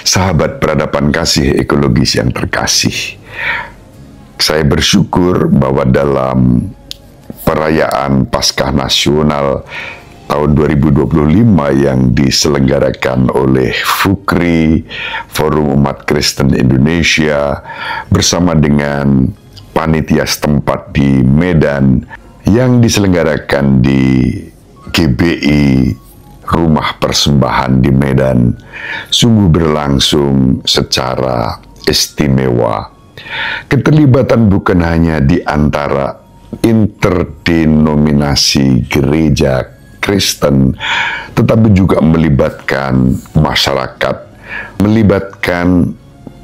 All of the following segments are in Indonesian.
Sahabat peradaban kasih ekologis yang terkasih, saya bersyukur bahwa dalam perayaan Paskah Nasional tahun 2025 yang diselenggarakan oleh FUKRI, Forum Umat Kristen Indonesia, bersama dengan panitia setempat di Medan yang diselenggarakan di GBI Rumah Persembahan di Medan, sungguh berlangsung secara istimewa. Keterlibatan bukan hanya di antara interdenominasi gereja Kristen, tetapi juga melibatkan masyarakat, melibatkan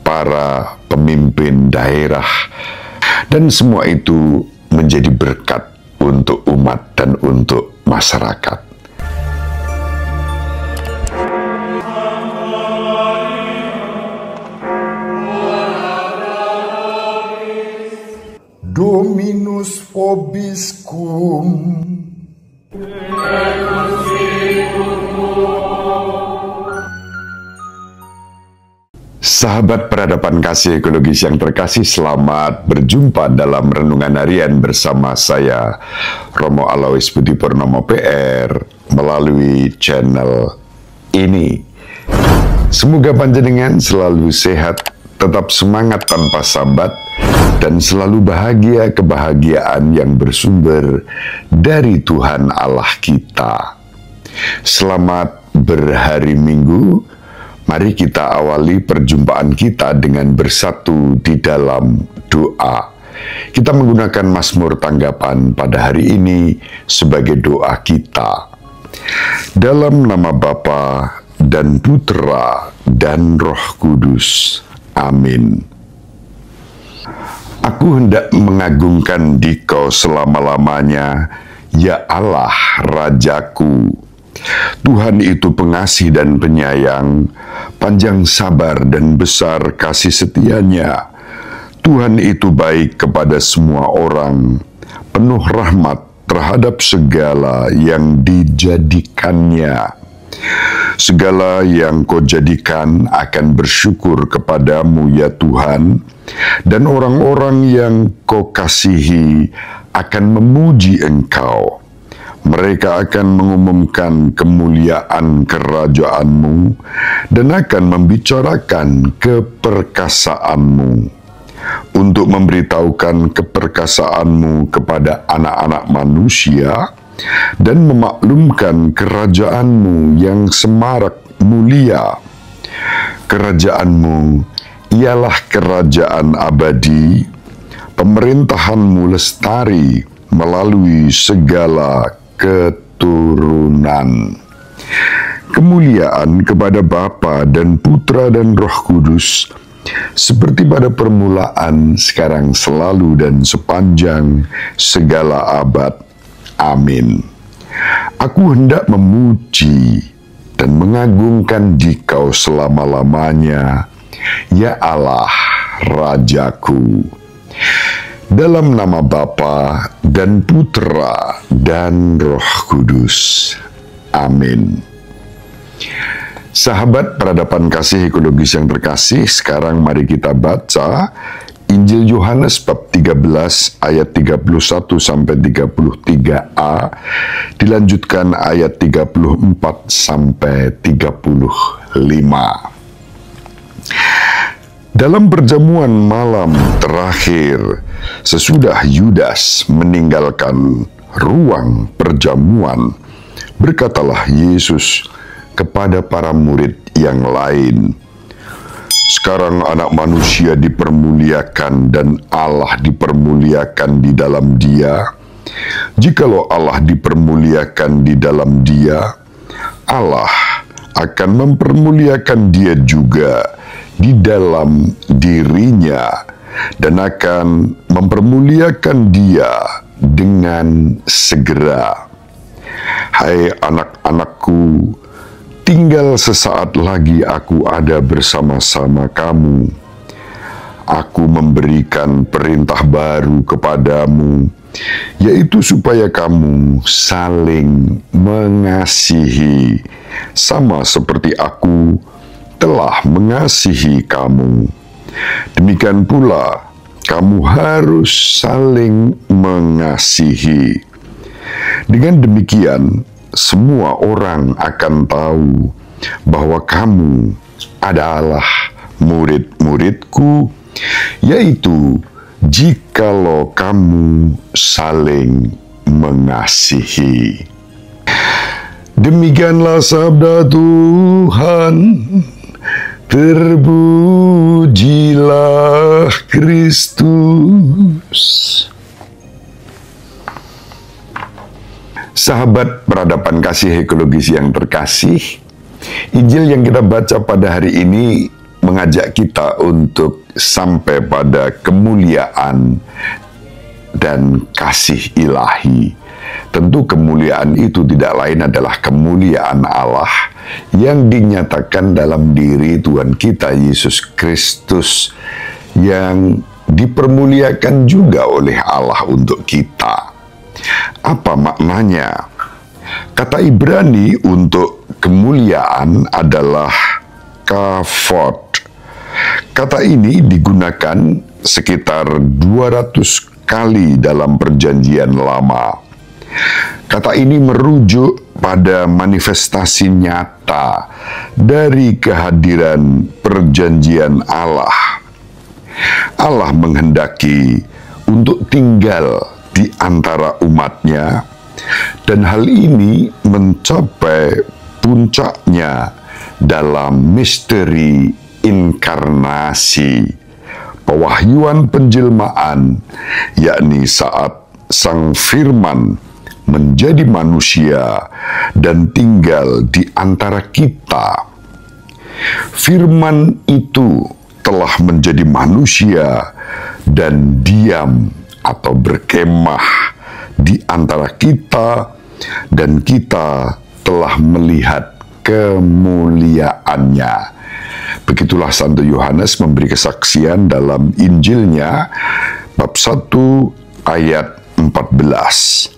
para pemimpin daerah, dan semua itu menjadi berkat untuk umat dan untuk masyarakat. Dominus vobiscum. Sahabat peradaban kasih ekologis yang terkasih, selamat berjumpa dalam Renungan Harian bersama saya, Romo Alois Budi Purnomo PR, melalui channel ini. Semoga panjenengan selalu sehat, tetap semangat tanpa sambat, dan selalu bahagia kebahagiaan yang bersumber dari Tuhan Allah kita. Selamat berhari Minggu. Mari kita awali perjumpaan kita dengan bersatu di dalam doa. Kita menggunakan Mazmur tanggapan pada hari ini sebagai doa kita. Dalam nama Bapa dan Putra dan Roh Kudus. Amin. Aku hendak mengagungkan Dikau selama-lamanya, ya Allah Rajaku. Tuhan itu pengasih dan penyayang, panjang sabar dan besar kasih setianya. Tuhan itu baik kepada semua orang, penuh rahmat terhadap segala yang dijadikannya. Segala yang Kau jadikan akan bersyukur kepadamu, ya Tuhan, dan orang-orang yang Kau kasihi akan memuji Engkau. Mereka akan mengumumkan kemuliaan kerajaan-Mu dan akan membicarakan keperkasaanmu, untuk memberitahukan keperkasaan-Mu kepada anak-anak manusia dan memaklumkan kerajaan-Mu yang semarak mulia. Kerajaan-Mu ialah kerajaan abadi, pemerintahan-Mu lestari melalui segala keturunan. Kemuliaan kepada Bapa dan Putra dan Roh Kudus, seperti pada permulaan, sekarang, selalu, dan sepanjang segala abad. Amin. Aku hendak memuji dan mengagungkan Dikau selama-lamanya, ya Allah Rajaku. Dalam nama Bapa dan Putra dan Roh Kudus. Amin. Sahabat peradaban kasih ekologis yang terkasih, sekarang mari kita baca Injil Yohanes bab 13 ayat 31 sampai 33a, dilanjutkan ayat 34 sampai 35. Dalam perjamuan malam terakhir, sesudah Yudas meninggalkan ruang perjamuan, berkatalah Yesus kepada para murid yang lain, "Sekarang anak manusia dipermuliakan dan Allah dipermuliakan di dalam Dia. Jikalau Allah dipermuliakan di dalam Dia, Allah akan mempermuliakan Dia juga di dalam dirinya dan akan mempermuliakan Dia dengan segera. Hai anak-anakku, tinggal sesaat lagi aku ada bersama-sama kamu. Aku memberikan perintah baru kepadamu, yaitu supaya kamu saling mengasihi, sama seperti aku telah mengasihi kamu. Demikian pula, kamu harus saling mengasihi. Dengan demikian, semua orang akan tahu bahwa kamu adalah murid-muridku, yaitu jikalau kamu saling mengasihi. Demikianlah sabda Tuhan. Terpujilah Kristus. Sahabat peradaban kasih ekologis yang terkasih, Injil yang kita baca pada hari ini mengajak kita untuk sampai pada kemuliaan dan kasih ilahi. Tentu kemuliaan itu tidak lain adalah kemuliaan Allah yang dinyatakan dalam diri Tuhan kita Yesus Kristus, yang dipermuliakan juga oleh Allah untuk kita. Apa maknanya? Kata Ibrani untuk kemuliaan adalah kavod. Kata ini digunakan sekitar 200 kali dalam Perjanjian Lama. Kata ini merujuk pada manifestasi nyata dari kehadiran perjanjian Allah. Allah menghendaki untuk tinggal di antara umatnya, dan hal ini mencapai puncaknya dalam misteri inkarnasi, pewahyuan penjelmaan, yakni saat Sang Firman menjadi manusia dan tinggal di antara kita. Firman itu telah menjadi manusia dan diam atau berkemah di antara kita, dan kita telah melihat kemuliaannya. Begitulah Santo Yohanes memberi kesaksian dalam Injilnya, bab 1 ayat 14.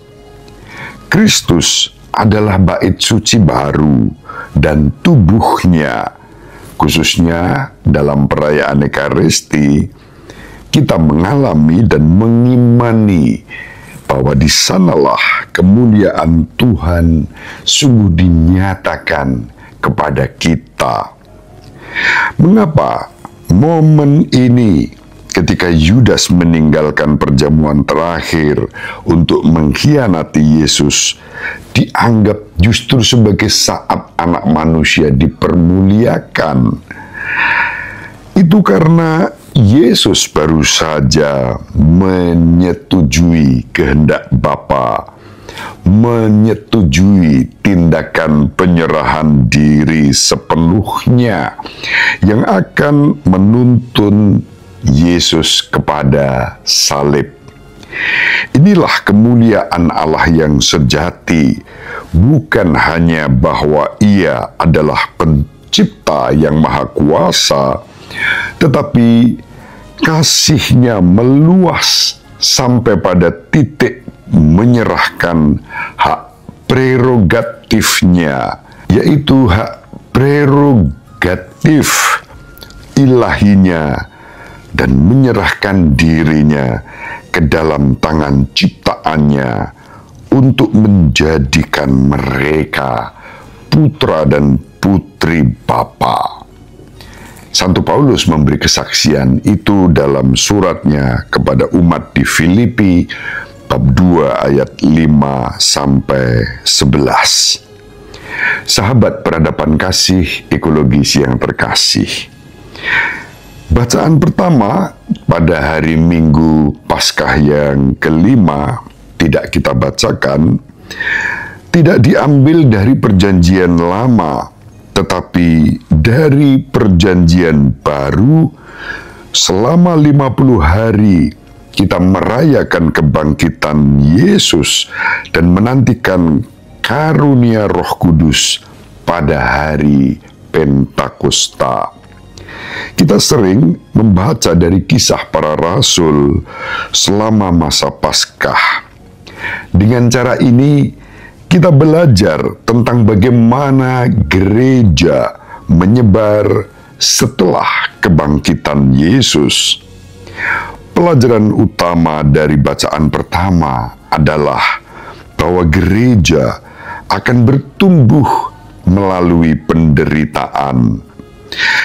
Kristus adalah bait suci baru dan tubuhnya, khususnya dalam perayaan Ekaristi, kita mengalami dan mengimani bahwa di sanalah kemuliaan Tuhan sungguh dinyatakan kepada kita. Mengapa momen ini, ketika Yudas meninggalkan perjamuan terakhir untuk mengkhianati Yesus, dianggap justru sebagai saat anak manusia dipermuliakan? Itu karena Yesus baru saja menyetujui kehendak Bapa, menyetujui tindakan penyerahan diri sepenuhnya yang akan menuntun Yesus kepada salib. Inilah kemuliaan Allah yang sejati, bukan hanya bahwa Ia adalah pencipta yang maha kuasa, tetapi kasih-Nya meluas sampai pada titik menyerahkan hak prerogatifnya, yaitu hak prerogatif ilahinya, dan menyerahkan dirinya ke dalam tangan ciptaannya untuk menjadikan mereka putra dan putri Bapa. Santo Paulus memberi kesaksian itu dalam suratnya kepada umat di Filipi, bab 2 ayat 5 sampai 11. Sahabat peradaban kasih ekologis yang terkasih, bacaan pertama pada hari Minggu Paskah yang kelima tidak kita bacakan, tidak diambil dari Perjanjian Lama, tetapi dari Perjanjian Baru. Selama 50 hari kita merayakan kebangkitan Yesus dan menantikan karunia Roh Kudus pada hari Pentakosta. Kita sering membaca dari kisah para rasul selama masa Paskah. Dengan cara ini, kita belajar tentang bagaimana gereja menyebar setelah kebangkitan Yesus. Pelajaran utama dari bacaan pertama adalah bahwa gereja akan bertumbuh melalui penderitaan.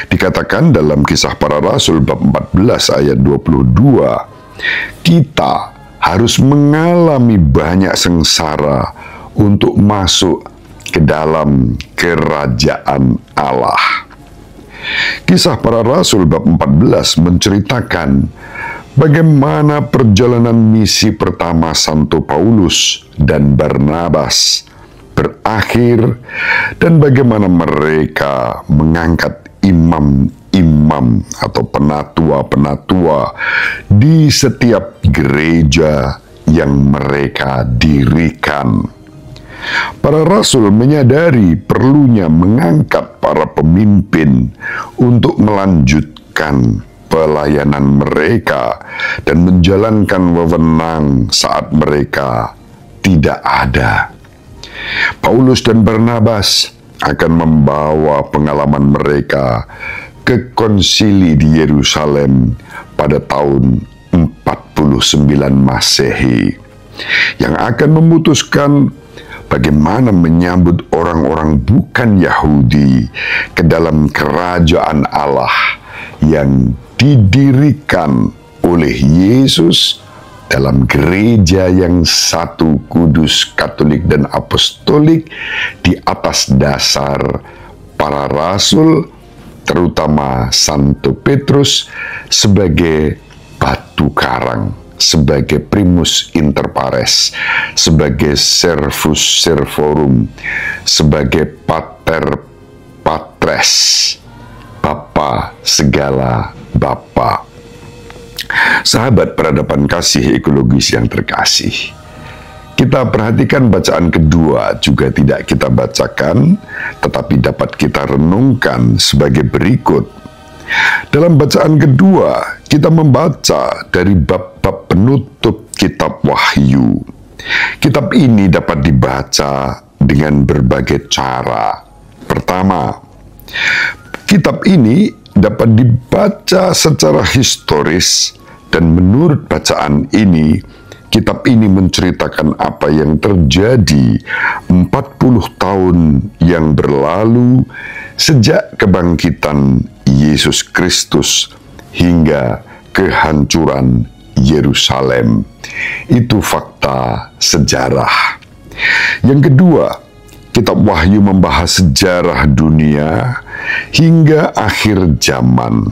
Dikatakan dalam Kisah Para Rasul bab 14 ayat 22, kita harus mengalami banyak sengsara untuk masuk ke dalam kerajaan Allah. Kisah Para Rasul bab 14 menceritakan bagaimana perjalanan misi pertama Santo Paulus dan Barnabas berakhir dan bagaimana mereka mengangkat imam-imam atau penatua-penatua di setiap gereja yang mereka dirikan. Para rasul menyadari perlunya mengangkat para pemimpin untuk melanjutkan pelayanan mereka dan menjalankan wewenang saat mereka tidak ada. Paulus dan Barnabas akan membawa pengalaman mereka ke konsili di Yerusalem pada tahun 49 Masehi yang akan memutuskan bagaimana menyambut orang-orang bukan Yahudi ke dalam kerajaan Allah yang didirikan oleh Yesus dalam gereja yang satu, kudus, katolik, dan apostolik di atas dasar para rasul, terutama Santo Petrus sebagai batu karang, sebagai primus inter pares, sebagai servus servorum, sebagai pater patres, Bapa segala Bapa. Sahabat peradaban kasih ekologis yang terkasih, kita perhatikan bacaan kedua juga tidak kita bacakan, tetapi dapat kita renungkan sebagai berikut. Dalam bacaan kedua, kita membaca dari bab-bab penutup kitab Wahyu. Kitab ini dapat dibaca dengan berbagai cara. Pertama, kitab ini dapat dibaca secara historis dan menurut bacaan ini, kitab ini menceritakan apa yang terjadi 40 tahun yang berlalu sejak kebangkitan Yesus Kristus hingga kehancuran Yerusalem. Itu fakta sejarah. Yang kedua, kitab Wahyu membahas sejarah dunia hingga akhir zaman.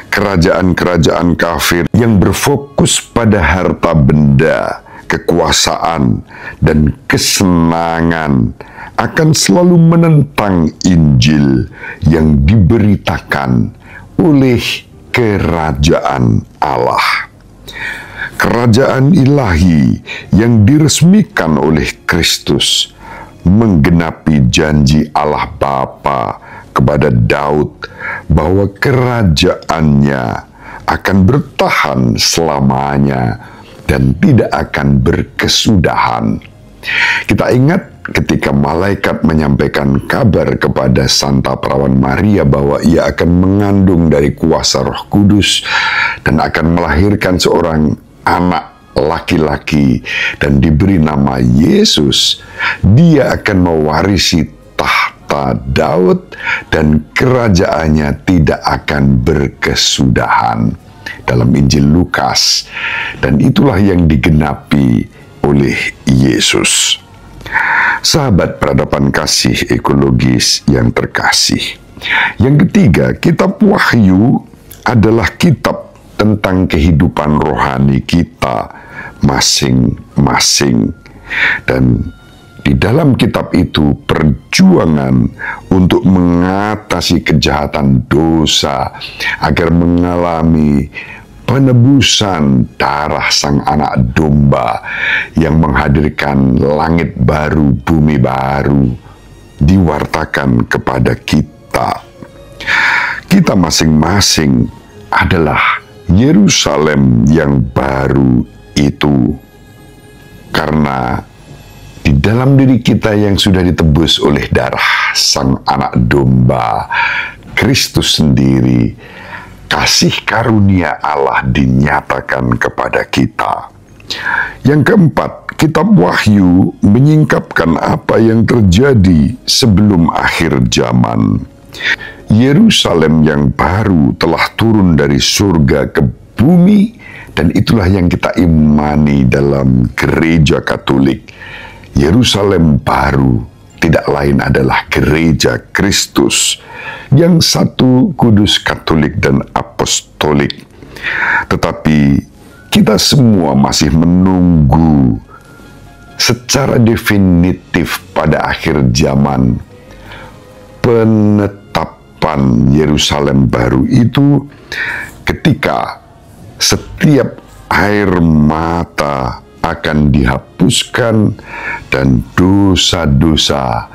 Kerajaan-kerajaan kafir yang berfokus pada harta benda, kekuasaan, dan kesenangan akan selalu menentang Injil yang diberitakan oleh kerajaan Allah. Kerajaan ilahi yang diresmikan oleh Kristus menggenapi janji Allah Bapa kepada Daud bahwa kerajaannya akan bertahan selamanya dan tidak akan berkesudahan. Kita ingat ketika malaikat menyampaikan kabar kepada Santa Perawan Maria bahwa ia akan mengandung dari kuasa Roh Kudus dan akan melahirkan seorang anak laki-laki dan diberi nama Yesus. Dia akan mewarisi tahta Daud dan kerajaannya tidak akan berkesudahan dalam Injil Lukas, dan itulah yang digenapi oleh Yesus. Sahabat peradaban kasih ekologis yang terkasih, yang ketiga, kitab Wahyu adalah kitab tentang kehidupan rohani kita masing-masing. Dan di dalam kitab itu perjuangan untuk mengatasi kejahatan dosa agar mengalami penebusan darah Sang Anak Domba yang menghadirkan langit baru, bumi baru, diwartakan kepada kita. Kita masing-masing adalah Yerusalem yang baru itu, karena di dalam diri kita yang sudah ditebus oleh darah Sang Anak Domba, Kristus sendiri, kasih karunia Allah dinyatakan kepada kita. Yang keempat, kitab Wahyu menyingkapkan apa yang terjadi sebelum akhir zaman. Yerusalem yang baru telah turun dari surga ke bumi, dan itulah yang kita imani dalam gereja Katolik. Yerusalem baru tidak lain adalah gereja Kristus yang satu, kudus, katolik, dan apostolik. Tetapi kita semua masih menunggu secara definitif pada akhir zaman penetapan Yerusalem baru itu, ketika setiap air mata akan dihapuskan dan dosa-dosa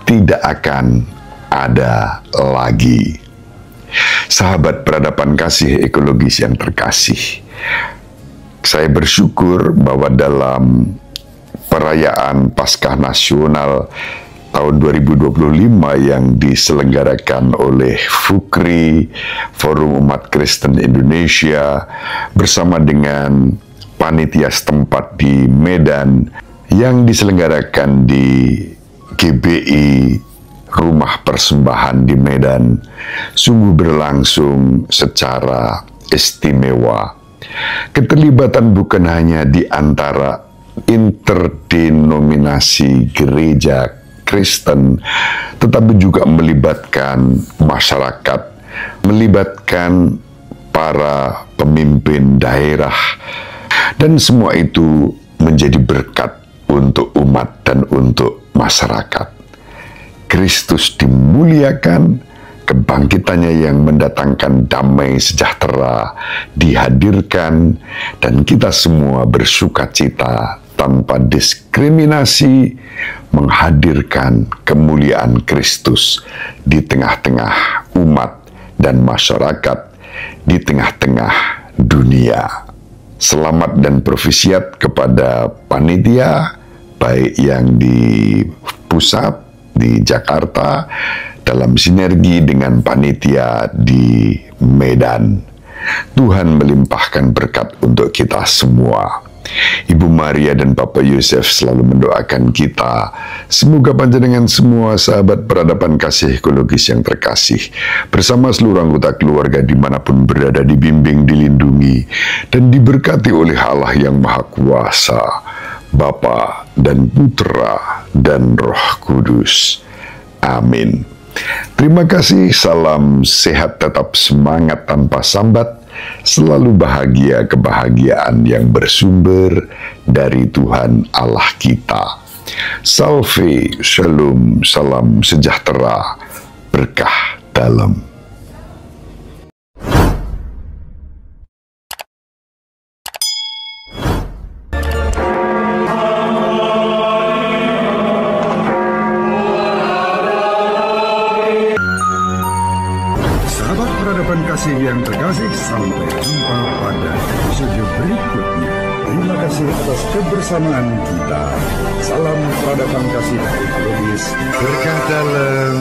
tidak akan ada lagi. Sahabat peradaban kasih ekologis yang terkasih, saya bersyukur bahwa dalam perayaan Paskah Nasional tahun 2025 yang diselenggarakan oleh FUKRI, Forum Umat Kristen Indonesia, bersama dengan panitia setempat di Medan, yang diselenggarakan di GBI Rumah Persembahan di Medan, sungguh berlangsung secara istimewa. Keterlibatan bukan hanya di antara interdenominasi gereja Kristen, tetapi juga melibatkan masyarakat, melibatkan para pemimpin daerah, dan semua itu menjadi berkat untuk umat dan untuk masyarakat. Kristus dimuliakan, kebangkitannya yang mendatangkan damai sejahtera dihadirkan, dan kita semua bersukacita tanpa diskriminasi menghadirkan kemuliaan Kristus di tengah-tengah umat dan masyarakat, di tengah-tengah dunia. Selamat dan profisiat kepada panitia, baik yang di pusat, di Jakarta, dalam sinergi dengan panitia di Medan. Tuhan melimpahkan berkat untuk kita semua. Ibu Maria dan Bapak Yosef selalu mendoakan kita. Semoga panjenengan semua sahabat peradaban kasih ekologis yang terkasih, bersama seluruh anggota keluarga dimanapun berada, dibimbing, dilindungi, dan diberkati oleh Allah yang Maha Kuasa, Bapa dan Putra dan Roh Kudus. Amin. Terima kasih, salam sehat, tetap semangat tanpa sambat, selalu bahagia, kebahagiaan yang bersumber dari Tuhan Allah kita. Salve, shalom, salam sejahtera, berkah dalam. Kasih yang terkasih, sampai jumpa pada episode berikutnya. Terima kasih atas kebersamaan kita. Salam peradaban kasih ekologis, berkah dalam.